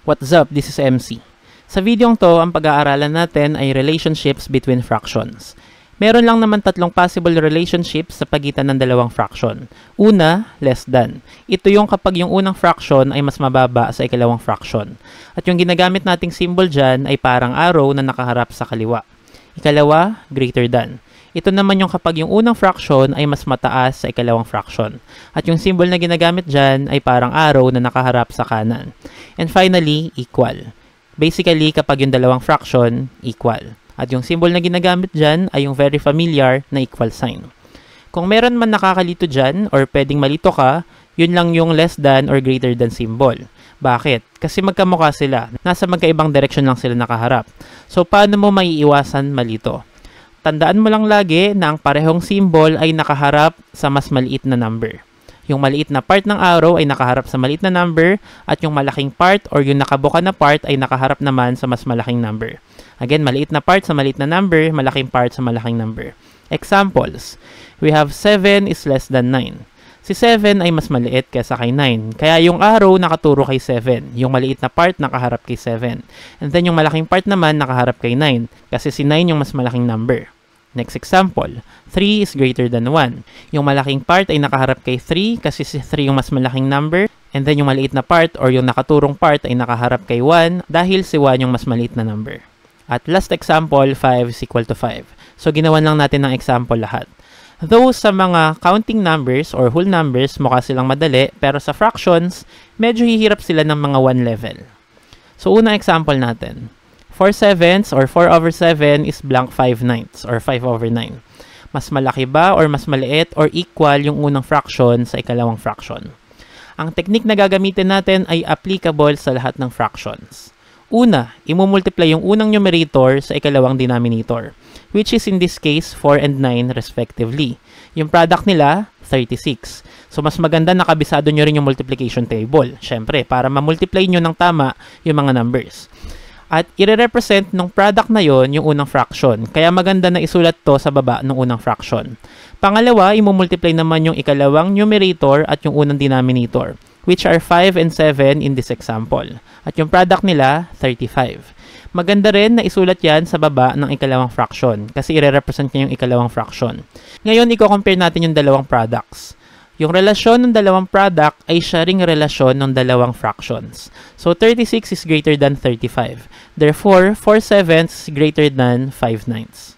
What's up? This is MC. Sa videong to, ang pag-aaralan natin ay relationships between fractions. Meron lang naman tatlong possible relationships sa pagitan ng dalawang fraction. Una, less than. Ito yung kapag yung unang fraction ay mas mababa sa ikalawang fraction. At yung ginagamit nating symbol dyan ay parang arrow na nakaharap sa kaliwa. Ikalawa, greater than. Ito naman yung kapag yung unang fraction ay mas mataas sa ikalawang fraction. At yung symbol na ginagamit dyan ay parang arrow na nakaharap sa kanan. And finally, equal. Basically, kapag yung dalawang fraction, equal. At yung symbol na ginagamit dyan ay yung very familiar na equal sign. Kung meron man nakakalito dyan or pwedeng malito ka, yun lang yung less than or greater than symbol. Bakit? Kasi magkamukha sila. Nasa magkaibang direction lang sila nakaharap. So, paano mo maiiwasan malito? Tandaan mo lang lagi na ang parehong symbol ay nakaharap sa mas maliit na number. Yung maliit na part ng arrow ay nakaharap sa maliit na number at yung malaking part or yung nakabuka na part ay nakaharap naman sa mas malaking number. Again, maliit na part sa maliit na number, malaking part sa malaking number. Examples. We have 7 is less than 9. Si 7 ay mas maliit kaysa kay 9. Kaya yung arrow nakaturo kay 7. Yung maliit na part nakaharap kay 7. And then yung malaking part naman nakaharap kay 9. Kasi si 9 yung mas malaking number. Next example, 3 is greater than 1. Yung malaking part ay nakaharap kay 3 kasi si 3 yung mas malaking number. And then yung maliit na part or yung nakaturong part ay nakaharap kay 1 dahil si 1 yung mas maliit na number. At last example, 5 is equal to 5. So ginawan lang natin ng example lahat. Though sa mga counting numbers or whole numbers, mukha silang madali, pero sa fractions, medyo hihirap sila ng mga 1 level. So unang example natin. 4 sevenths or 4 over 7 is blank 5 ninths or 5 over 9. Mas malaki ba or mas maliit or equal yung unang fraction sa ikalawang fraction? Ang technique na gagamitin natin ay applicable sa lahat ng fractions. Una, imumultiply yung unang numerator sa ikalawang denominator, which is in this case 4 and 9 respectively. Yung product nila, 36. So mas maganda na kabisado nyo rin yung multiplication table. Syempre, para ma-multiply nyo ng tama yung mga numbers. At i-represent ng product na yon yung unang fraction. Kaya maganda na isulat to sa baba ng unang fraction. Pangalawa, imumultiply naman yung ikalawang numerator at yung unang denominator, which are 5 and 7 in this example. At yung product nila, 35. Maganda rin na isulat yan sa baba ng ikalawang fraction kasi i-represent niya yung ikalawang fraction. Ngayon, i-compare natin yung dalawang products. Yung relasyon ng dalawang product ay sharing relasyon ng dalawang fractions. So, 36 is greater than 35. Therefore, 4 sevenths is greater than 5 ninths.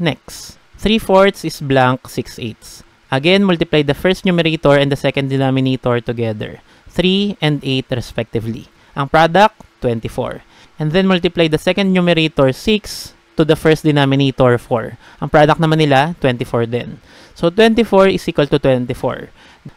Next, 3 fourths is blank 6 eighths. Again, multiply the first numerator and the second denominator together. 3 and 8 respectively. Ang product, 24. And then multiply the second numerator 6 to the first denominator 4. Ang product naman nila, 24 din. So, 24 is equal to 24.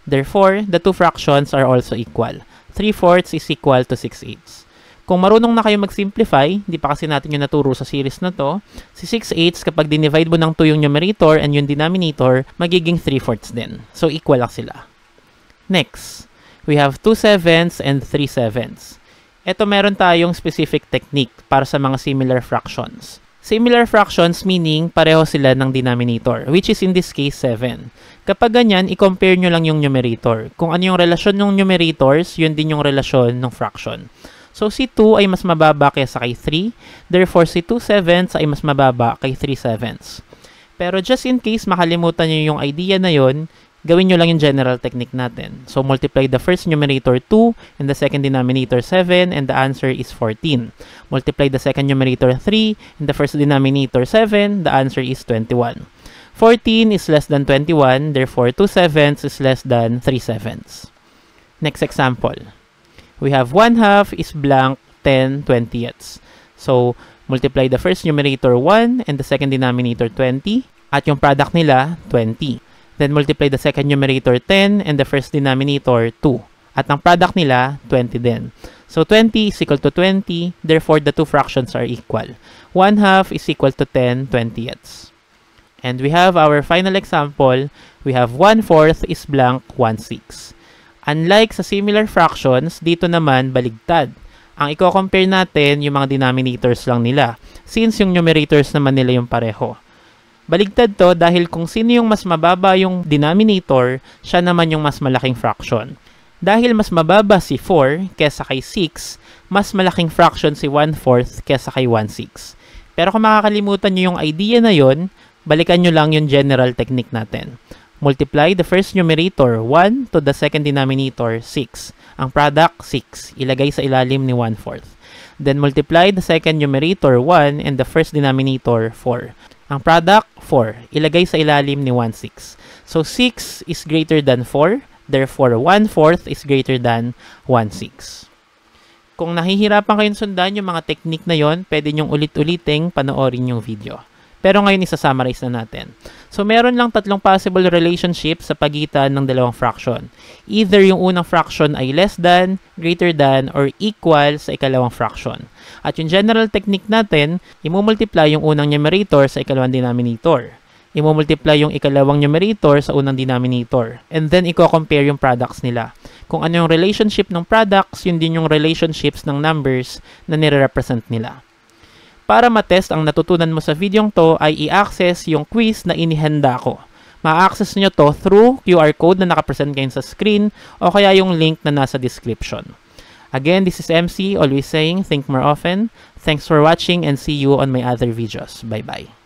Therefore, the two fractions are also equal. 3 fourths is equal to 6 eighths. Kung marunong na kayo mag-simplify, hindi pa kasi natin yung naturo sa series na to, si 6 eighths kapag dinivide mo ng 2 yung numerator and yung denominator, magiging 3 fourths din. So, equal lang sila. Next, we have 2 sevenths and 3 sevenths. Ito meron tayong specific technique para sa mga similar fractions. Similar fractions meaning pareho sila ng denominator, which is in this case 7. Kapag ganyan, i-compare nyo lang yung numerator. Kung ano yung relasyon ng numerators, yun din yung relasyon ng fraction. So, si 2 ay mas mababa kaysa kay 3. Therefore, si 2 sevenths ay mas mababa kay 3 sevenths. Pero just in case makalimutan nyo yung idea na yun, gawin nyo lang yung general technique natin. So, multiply the first numerator 2 and the second denominator 7 and the answer is 14. Multiply the second numerator 3 and the first denominator 7, the answer is 21. 14 is less than 21, therefore 2 sevenths is less than 3 sevenths. Next example. We have 1/2 is blank 10 20ths. So, multiply the first numerator 1 and the second denominator 20 at yung product nila 20. Then multiply the second numerator 10 and the first denominator 2. At ang product nila 20 din. So 20 is equal to 20, therefore the two fractions are equal. 1/2 is equal to 10 20ths. And we have our final example. We have 1/4 is blank 1/6. Unlike sa similar fractions, dito naman baligtad. Ang i-compare natin yung mga denominators lang nila, since yung numerators naman nila yung pareho. Baligtad to dahil kung sino yung mas mababa yung denominator, siya naman yung mas malaking fraction. Dahil mas mababa si 4 kesa kay 6, mas malaking fraction si 1/4 kesa kay 1/6. Pero kung makakalimutan nyo yung idea na yon, balikan nyo lang yung general technique natin. Multiply the first numerator 1 to the second denominator 6. Ang product 6, ilagay sa ilalim ni 1/4. Then multiply the second numerator 1 and the first denominator 4. Ang product 4, ilagay sa ilalim ni 1/6. So 6 is greater than 4, therefore 1/4 is greater than 1/6. Kung nahihirapan kayong sundan yung mga technique na yon, pwede nyong ulit-uliting panoorin yung video. Pero ngayon isa-summarize na natin. So meron lang tatlong possible relationships sa pagitan ng dalawang fraction. Either yung unang fraction ay less than, greater than, or equal sa ikalawang fraction. At yung general technique natin, imumultiply yung unang numerator sa ikalawang denominator. Imumultiply yung ikalawang numerator sa unang denominator. And then, i-compare yung products nila. Kung ano yung relationship ng products, yun din yung relationships ng numbers na nire-represent nila. Para matest ang natutunan mo sa videong to, ay i-access yung quiz na inihanda ko. Ma-access nyo to through QR code na nakapresent kayo sa screen o kaya yung link na nasa description. Again, this is MC, always saying, think more often. Thanks for watching and see you on my other videos. Bye-bye.